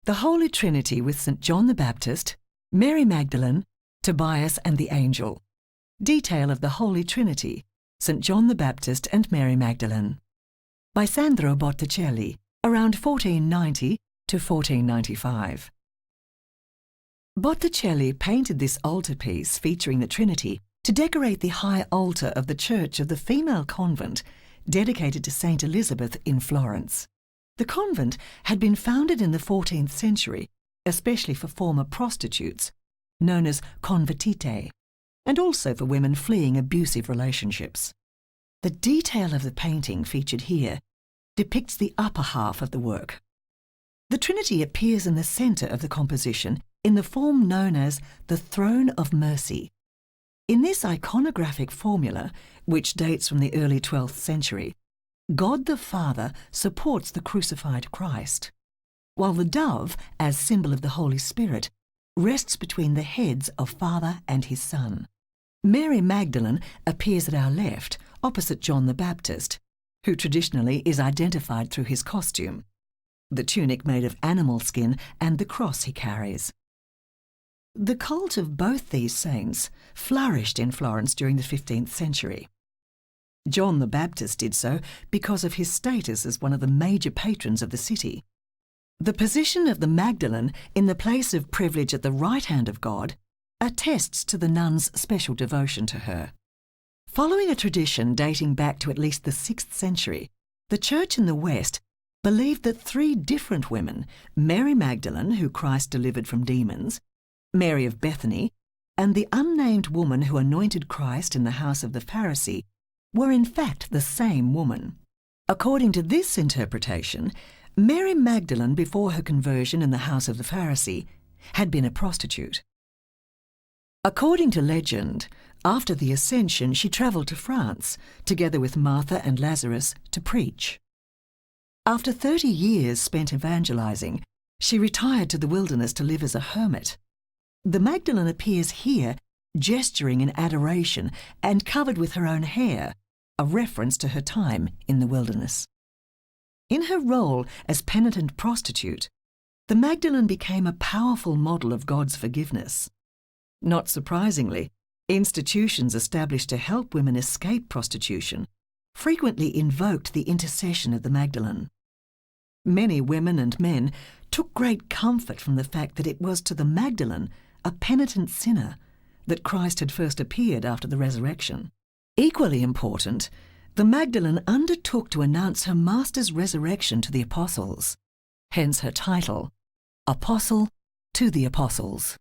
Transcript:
The Holy Trinity with St. John the Baptist, Mary Magdalene, Tobias and the angel. Detail of the Holy Trinity, St. John the Baptist and Mary Magdalene. By Sandro Botticelli, around 1490 to 1495. Botticelli painted this altarpiece featuring the Trinity to decorate the high altar of the church of the female convent dedicated to Saint Elizabeth in Florence. The convent had been founded in the 14th century, especially for former prostitutes, known as convertite, and also for women fleeing abusive relationships. The detail of the painting featured here depicts the upper half of the work. The Trinity appears in the centre of the composition in the form known as the Throne of Mercy. In this iconographic formula, which dates from the early 12th century, God the Father supports the crucified Christ, while the dove, as symbol of the Holy Spirit, rests between the heads of Father and his Son. Mary Magdalene appears at our left, opposite John the Baptist, who traditionally is identified through his costume, the tunic made of animal skin and the cross he carries. The cult of both these saints flourished in Florence during the 15th century. John the Baptist did so because of his status as one of the major patrons of the city. The position of the Magdalene in the place of privilege at the right hand of God attests to the nuns' special devotion to her. Following a tradition dating back to at least the 6th century, the Church in the West believed that 3 different women, Mary Magdalene, who Christ delivered from demons, Mary of Bethany, and the unnamed woman who anointed Christ in the house of the Pharisee, were in fact the same woman. According to this interpretation, Mary Magdalene, before her conversion in the house of the Pharisee, had been a prostitute. According to legend, after the Ascension she travelled to France, together with Martha and Lazarus, to preach. After 30 years spent evangelising, she retired to the wilderness to live as a hermit. The Magdalene appears here, gesturing in adoration and covered with her own hair, a reference to her time in the wilderness. In her role as penitent prostitute, the Magdalene became a powerful model of God's forgiveness. Not surprisingly, institutions established to help women escape prostitution frequently invoked the intercession of the Magdalene. Many women and men took great comfort from the fact that it was to the Magdalene, a penitent sinner, that Christ had first appeared after the resurrection. Equally important, the Magdalene undertook to announce her Master's resurrection to the apostles, hence her title, Apostle to the Apostles.